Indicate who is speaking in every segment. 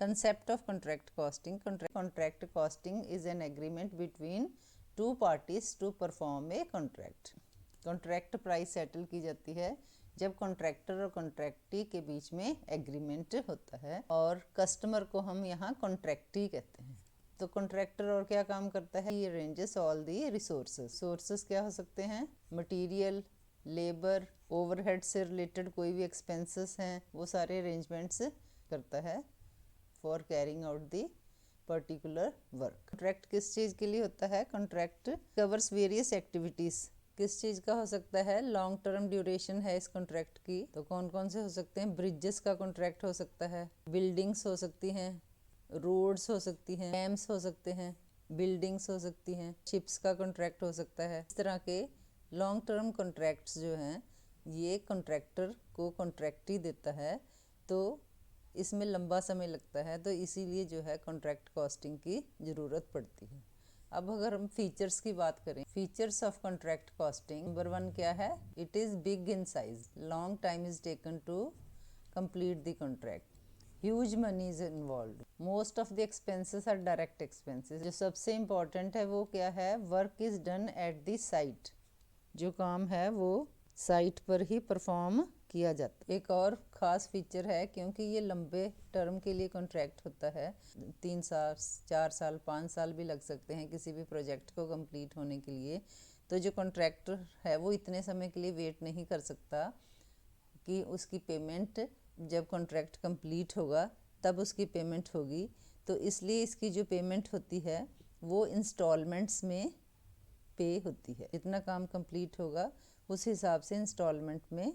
Speaker 1: Concept of contract costing. Contract costing is an agreement between two parties to perform a contract. Contract price settle की जाती है जब contractor और कॉन्ट्रैक्टी के बीच में एग्रीमेंट होता है, और कस्टमर को हम यहाँ कॉन्ट्रैक्टी कहते हैं। तो कॉन्ट्रैक्टर और क्या काम करता है, ये arranges all the resources. Sources क्या हो सकते हैं, मटेरियल, लेबर, ओवरहेड से रिलेटेड कोई भी एक्सपेंसेस हैं, वो सारे अरेंजमेंट्स करता है for carrying out the particular work. Contract किस चीज़ के लिए होता है, कॉन्ट्रैक्ट कवर्स वेरियस एक्टिविटीज़। किस चीज़ का हो सकता है, लॉन्ग टर्म ड्यूरेशन है इस कॉन्ट्रैक्ट की, तो कौन कौन से हो सकते हैं, ब्रिजेस का कॉन्ट्रैक्ट हो सकता है, बिल्डिंग्स हो सकती हैं, रोड्स हो सकती हैं, डैम्स हो सकते हैं, बिल्डिंग्स हो सकती हैं, शिप्स का कॉन्ट्रैक्ट हो सकता है। इस तरह के लॉन्ग टर्म कॉन्ट्रैक्ट्स जो हैं ये कॉन्ट्रैक्टर को कॉन्ट्रैक्ट ही देता है, तो इसमें लंबा समय लगता है, तो इसीलिए जो है कॉन्ट्रैक्ट कॉस्टिंग की ज़रूरत पड़ती है। अब अगर हम फीचर्स की बात करें, features of contract costing, number 1 क्या है, it is big in size, long time is taken to complete the contract, huge money is involve, most of the expenses are direct expenses. जो सबसे इम्पॉर्टेंट है वो क्या है, work is done at the site, जो काम है वो साइट पर ही परफॉर्म किया जाता है। एक और ख़ास फीचर है, क्योंकि ये लंबे टर्म के लिए कॉन्ट्रैक्ट होता है, 3 साल 4 साल 5 साल भी लग सकते हैं किसी भी प्रोजेक्ट को कंप्लीट होने के लिए, तो जो कॉन्ट्रैक्टर है वो इतने समय के लिए वेट नहीं कर सकता कि उसकी पेमेंट जब कॉन्ट्रैक्ट कंप्लीट होगा तब उसकी पेमेंट होगी, तो इसलिए इसकी जो पेमेंट होती है वो इंस्टॉलमेंट्स में पे होती है। जितना काम कंप्लीट होगा उस हिसाब से इंस्टॉलमेंट में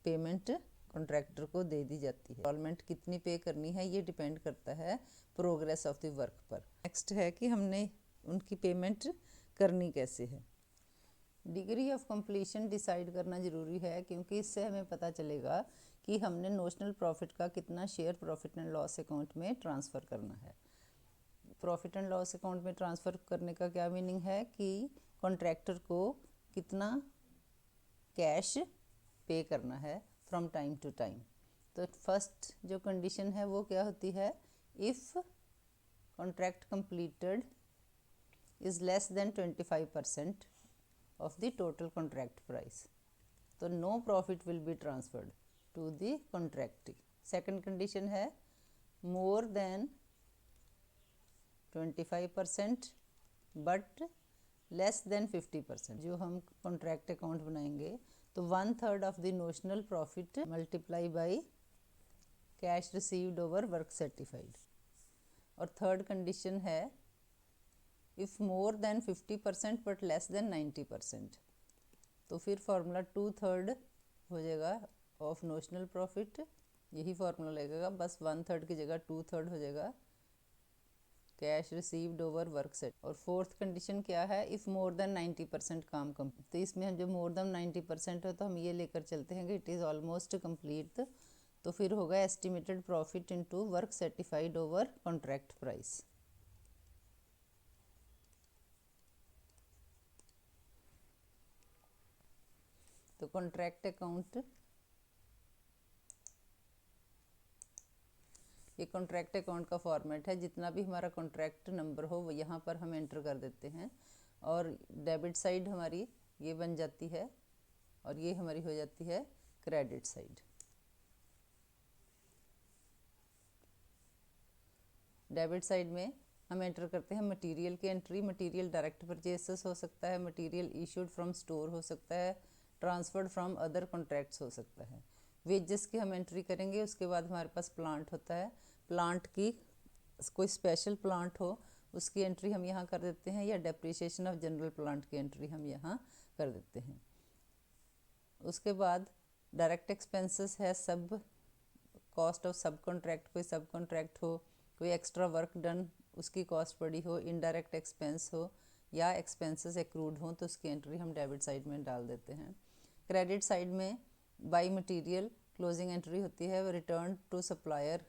Speaker 1: पेमेंट कॉन्ट्रैक्टर को दे दी जाती है। इंस्टॉलमेंट कितनी पे करनी है ये डिपेंड करता है प्रोग्रेस ऑफ द वर्क पर। नेक्स्ट है कि हमने उनकी पेमेंट करनी कैसे है। डिग्री ऑफ कंप्लीशन डिसाइड करना ज़रूरी है, क्योंकि इससे हमें पता चलेगा कि हमने नोशनल प्रॉफिट का कितना share profit and loss account में ट्रांसफ़र करना है। प्रॉफिट एंड लॉस अकाउंट में ट्रांसफ़र करने का क्या मीनिंग है कि कॉन्ट्रैक्टर को कितना कैश पे करना है फ्रॉम टाइम टू टाइम। तो फर्स्ट जो कंडीशन है वो क्या होती है, if contract completed is less than 25% of the total contract price, तो no profit will be transferred to the contractee. Second condition है more than 25% but less than 50%। जो हम कॉन्ट्रैक्ट अकाउंट बनाएंगे तो 1/3 of the notional profit multiply by cash received over work certified. और third condition है if more than 50% but less then 90%, तो फिर formula 2/3 हो जाएगा ऑफ नोशनल प्रॉफिट, यही फार्मूला लगेगा, बस 1/3 की जगह 2/3 हो जाएगा cash received over work set. और फोर्थ कंडीशन क्या है, इफ़ मोर देन 90% काम कंप्लीट, तो इसमें हम जो मोर देन 90% हो तो हम ये लेकर चलते हैं कि इट इज़ ऑलमोस्ट कंप्लीट, तो फिर होगा estimated profit into work certified over contract price. तो कॉन्ट्रैक्ट अकाउंट, ये कॉन्ट्रैक्ट अकाउंट का फॉर्मेट है, जितना भी हमारा कॉन्ट्रैक्ट नंबर हो वो यहाँ पर हम एंटर कर देते हैं, और डेबिट साइड हमारी ये बन जाती है और ये हमारी हो जाती है क्रेडिट साइड। डेबिट साइड में हम एंटर करते हैं मटेरियल की एंट्री, मटेरियल डायरेक्ट परचेसेस हो सकता है, मटेरियल इशूड फ्रॉम स्टोर हो सकता है, ट्रांसफर्ड फ्रॉम अदर कॉन्ट्रैक्ट्स हो सकता है। वेजेस की हम एंट्री करेंगे, उसके बाद हमारे पास प्लांट होता है, प्लांट की कोई स्पेशल प्लांट हो उसकी एंट्री हम यहाँ कर देते हैं, या डेप्रिसिएशन ऑफ जनरल प्लांट की एंट्री हम यहाँ कर देते हैं। उसके बाद डायरेक्ट एक्सपेंसेस है, सब कॉस्ट ऑफ सब कॉन्ट्रैक्ट, कोई सब कॉन्ट्रैक्ट हो, कोई एक्स्ट्रा वर्क डन उसकी कॉस्ट पड़ी हो, इनडायरेक्ट एक्सपेंस हो या एक्सपेंसेस एक्रूड हो, तो उसकी एंट्री हम डेबिट साइड में डाल देते हैं। क्रेडिट साइड में बाई मटेरियल क्लोजिंग एंट्री होती है, रिटर्न टू सप्लायर,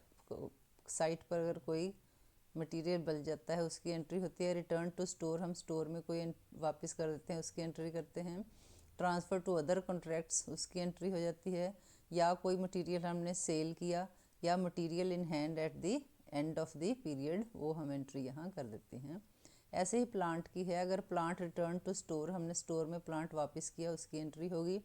Speaker 1: साइट पर अगर कोई मटेरियल बच जाता है उसकी एंट्री होती है। रिटर्न टू स्टोर, हम स्टोर में कोई वापस कर देते हैं उसकी एंट्री करते हैं। ट्रांसफ़र टू अदर कॉन्ट्रैक्ट्स, उसकी एंट्री हो जाती है, या कोई मटेरियल हमने सेल किया या material in hand at the and of the period वो हम एंट्री यहाँ कर देते हैं। ऐसे ही प्लांट की है, अगर प्लांट रिटर्न टू स्टोर, हमने स्टोर में प्लांट वापस किया उसकी एंट्री होगी।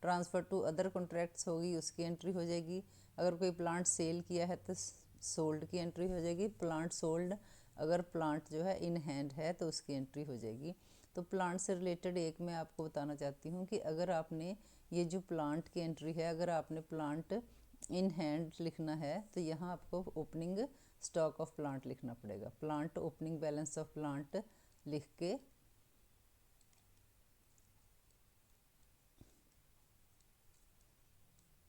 Speaker 1: ट्रांसफ़र टू अदर कॉन्ट्रैक्ट्स होगी उसकी एंट्री हो जाएगी। अगर कोई प्लांट सेल किया है तो सोल्ड की एंट्री हो जाएगी। प्लांट सोल्ड, अगर प्लांट जो है इन हैंड है तो उसकी एंट्री हो जाएगी। तो प्लांट से रिलेटेड एक मैं आपको बताना चाहती हूँ कि अगर आपने ये जो प्लांट की एंट्री है, अगर आपने प्लांट इन हैंड लिखना है तो यहाँ आपको ओपनिंग स्टॉक ऑफ प्लांट लिखना पड़ेगा। Plant opening balance of plant लिख के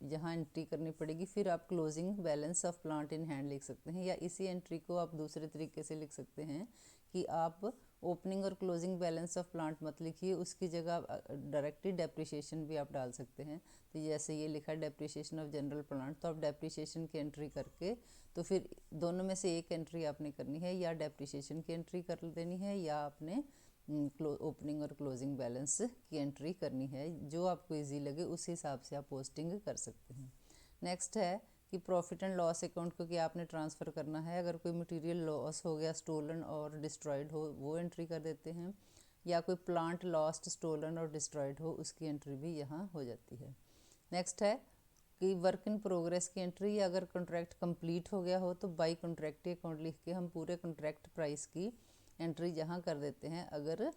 Speaker 1: यहाँ एंट्री करनी पड़ेगी। फिर आप closing balance of plant in hand लिख सकते हैं, या इसी एंट्री को आप दूसरे तरीके से लिख सकते हैं कि आप ओपनिंग और क्लोजिंग बैलेंस ऑफ प्लांट मत लिखिए, उसकी जगह डायरेक्टली डेप्रिसिएशन भी आप डाल सकते हैं। तो जैसे ये लिखा डेप्रिसिएशन ऑफ जनरल प्लांट, तो आप डेप्रिसिएशन की एंट्री करके तो फिर दोनों में से एक एंट्री आपने करनी है, या डेप्रिसिएशन की एंट्री कर देनी है या आपने ओपनिंग और क्लोजिंग बैलेंस की एंट्री करनी है। जो आपको इजी लगे उस हिसाब से आप पोस्टिंग कर सकते हैं। नेक्स्ट है कि प्रॉफिट एंड लॉस अकाउंट को क्या आपने ट्रांसफ़र करना है। अगर कोई मटेरियल लॉस हो गया, स्टोलन और डिस्ट्रॉयड हो, वो एंट्री कर देते हैं, या कोई प्लांट लॉस्ट, स्टोलन और डिस्ट्रॉयड हो उसकी एंट्री भी यहाँ हो जाती है। नेक्स्ट है कि वर्क इन प्रोग्रेस की एंट्री, या अगर कॉन्ट्रैक्ट कंप्लीट हो गया हो तो बाई कॉन्ट्रैक्टी अकाउंट लिख के हम पूरे कॉन्ट्रैक्ट प्राइस की एंट्री यहाँ कर देते हैं अगर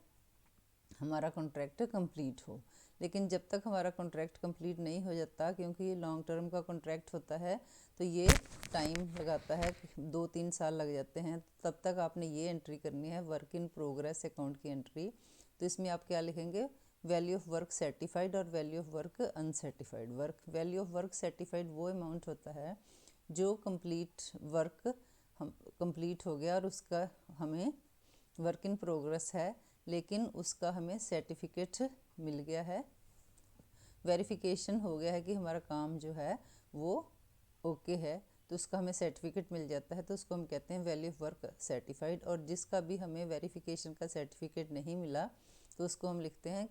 Speaker 1: हमारा कॉन्ट्रैक्ट कंप्लीट हो। लेकिन जब तक हमारा कॉन्ट्रैक्ट कंप्लीट नहीं हो जाता, क्योंकि ये लॉन्ग टर्म का कॉन्ट्रैक्ट होता है तो ये टाइम लगाता है, 2-3 साल लग जाते हैं, तब तक आपने ये एंट्री करनी है वर्क इन प्रोग्रेस अकाउंट की एंट्री। तो इसमें आप क्या लिखेंगे, वैल्यू ऑफ वर्क सर्टिफाइड और value of work uncertified. Value of work certified वो अमाउंट होता है जो कंप्लीट वर्क हम कंप्लीट हो गया और उसका हमें वर्क इन प्रोग्रेस है लेकिन उसका हमें सर्टिफिकेट मिल गया है, वेरिफिकेशन हो गया है कि हमारा काम जो है वो ओके है, तो उसका हमें सर्टिफिकेट मिल जाता है, तो उसको हम कहते हैं वैल्यू ऑफ वर्क सर्टिफाइड। और जिसका भी हमें वेरिफिकेशन का सर्टिफिकेट नहीं मिला तो उसको हम लिखते हैं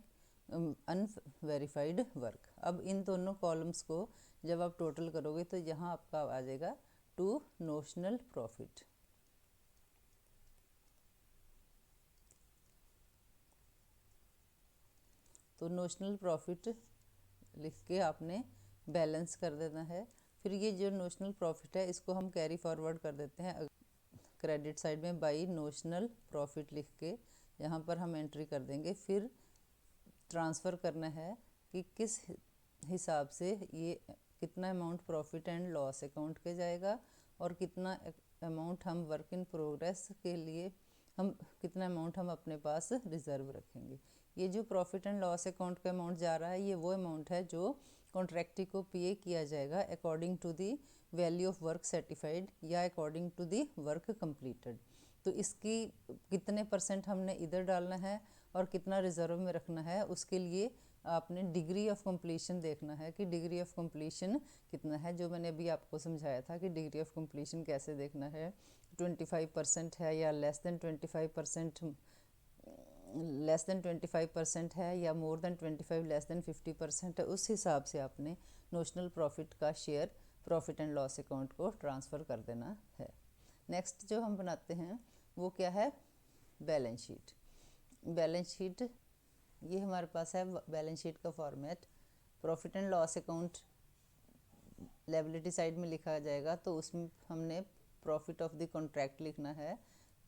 Speaker 1: अनवेरीफाइड वर्क। अब इन दोनों कॉलम्स को जब आप टोटल करोगे तो यहाँ आपका आ जाएगा टू नोशनल प्रॉफिट। तो नोशनल प्रॉफिट लिख के आपने बैलेंस कर देना है। फिर ये जो नोशनल प्रॉफिट है इसको हम कैरी फॉरवर्ड कर देते हैं क्रेडिट साइड में, बाई नोशनल प्रॉफिट लिख के यहाँ पर हम एंट्री कर देंगे। फिर ट्रांसफ़र करना है कि किस हिसाब से ये कितना amount profit and loss account के जाएगा और कितना अमाउंट हम वर्क इन प्रोग्रेस के लिए कितना अमाउंट हम अपने पास रिज़र्व रखेंगे। ये जो प्रॉफिट एंड लॉस अकाउंट का अमाउंट जा रहा है ये वो अमाउंट है जो कॉन्ट्रैक्टी को पे किया जाएगा according to the value of work certified या according to the work completed. तो इसकी कितने % हमने इधर डालना है और कितना रिज़र्व में रखना है, उसके लिए आपने डिग्री ऑफ कंप्लीशन देखना है कि डिग्री ऑफ कंप्लीशन कितना है। जो मैंने अभी आपको समझाया था कि डिग्री ऑफ कंप्लीशन कैसे देखना है, 25% है या लेस देन 25% है या मोर देन 25 लेस देन 50% है, उस हिसाब से आपने नोशनल प्रॉफिट का share profit and loss account को ट्रांसफ़र कर देना है। नेक्स्ट जो हम बनाते हैं वो क्या है, बैलेंस शीट। बैलेंस शीट ये हमारे पास है बैलेंस शीट का format. Profit and loss account liability side में लिखा जाएगा तो उसमें हमने प्रॉफिट ऑफ द कॉन्ट्रैक्ट लिखना है।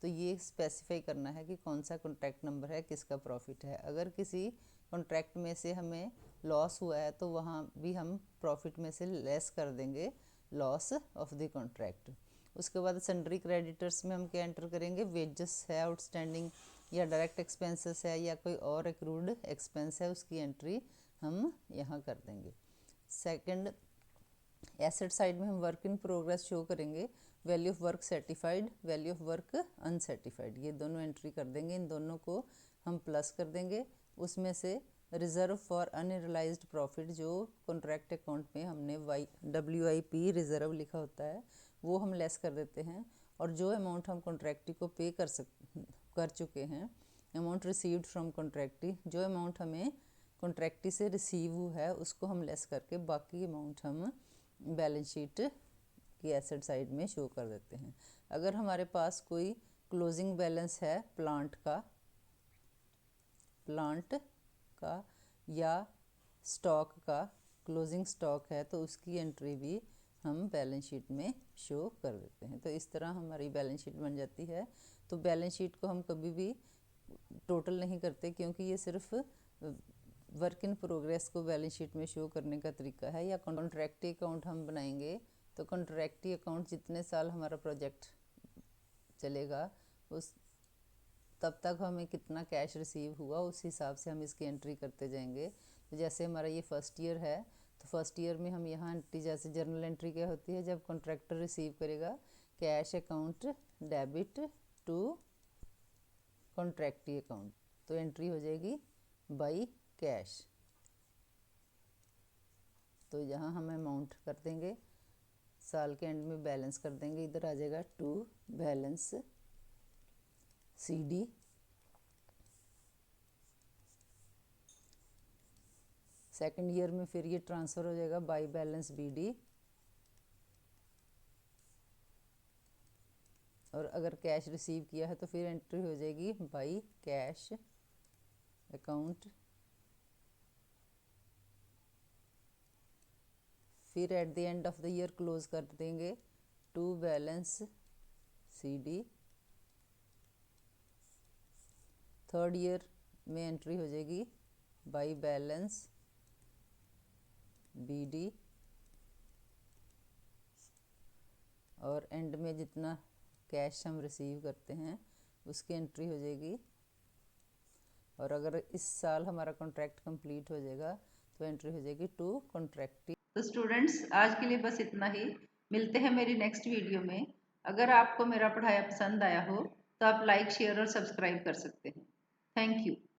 Speaker 1: तो ये स्पेसिफाई करना है कि कौन सा कॉन्ट्रैक्ट नंबर है, किसका प्रॉफिट है। अगर किसी कॉन्ट्रैक्ट में से हमें लॉस हुआ है तो वहाँ भी हम प्रॉफिट में से लेस कर देंगे लॉस ऑफ द कॉन्ट्रैक्ट। उसके बाद सन्ड्री क्रेडिटर्स में हम क्या एंटर करेंगे, वेजेस है आउटस्टैंडिंग या डायरेक्ट एक्सपेंसेस है या कोई और एक्रूड एक्सपेंस है, उसकी एंट्री हम यहाँ कर देंगे। सेकंड एसेट साइड में हम वर्क इन प्रोग्रेस शो करेंगे, value of work certified, value of work uncertified, ये दोनों एंट्री कर देंगे। इन दोनों को हम प्लस कर देंगे। उसमें से रिज़र्व फॉर अनरियलाइज्ड प्रॉफिट जो कॉन्ट्रैक्ट अकाउंट में हमने WIP रिज़र्व लिखा होता है वो हम लेस कर देते हैं। और जो अमाउंट हम कॉन्ट्रैक्टी को पे कर चुके हैं, अमाउंट रिसीव्ड फ्रॉम कॉन्ट्रैक्टी, जो अमाउंट हमें कॉन्ट्रैक्टी से रिसीव हुआ है उसको हम लेस करके बाकी अमाउंट हम बैलेंस शीट की एसेट साइड में शो कर देते हैं। अगर हमारे पास कोई क्लोजिंग बैलेंस है प्लांट का या स्टॉक का, क्लोजिंग स्टॉक है, तो उसकी एंट्री भी हम बैलेंस शीट में शो कर देते हैं। तो इस तरह हमारी बैलेंस शीट बन जाती है। तो बैलेंस शीट को हम कभी भी टोटल नहीं करते, क्योंकि ये सिर्फ वर्क इन प्रोग्रेस को बैलेंस शीट में शो करने का तरीका है। या कॉन्ट्रैक्टी अकाउंट हम बनाएंगे तो कॉन्ट्रैक्टी अकाउंट जितने साल हमारा प्रोजेक्ट चलेगा उस तब तक हमें कितना कैश रिसीव हुआ उस हिसाब से हम इसकी एंट्री करते जाएंगे। तो जैसे हमारा ये फर्स्ट ईयर है, तो फर्स्ट ईयर में हम यहाँ एंट्री, जैसे जर्नल एंट्री क्या होती है, जब कॉन्ट्रैक्टर रिसीव करेगा cash account debit to contractee account, तो एंट्री हो जाएगी बाई कैश। तो यहाँ हम अमाउंट कर देंगे, साल के एंड में बैलेंस कर देंगे, इधर आ जाएगा to balance CD। Second year में फिर ये ट्रांसफ़र हो जाएगा बाई बैलेंस BD। और अगर कैश रिसीव किया है तो फिर एंट्री हो जाएगी बाई कैश अकाउंट। फिर at the end of the year close कर देंगे to balance CD। Third year में एंट्री हो जाएगी बाई बैलेंस BD। और एंड में जितना कैश हम रिसीव करते हैं उसकी एंट्री हो जाएगी। और अगर इस साल हमारा कॉन्ट्रैक्ट कंप्लीट हो जाएगा तो एंट्री हो जाएगी टू कॉन्ट्रैक्टी। तो स्टूडेंट्स, आज के लिए बस इतना ही। मिलते हैं मेरी नेक्स्ट वीडियो में। अगर आपको मेरा पढ़ाया पसंद आया हो तो आप लाइक, शेयर और सब्सक्राइब कर सकते हैं। Thank you.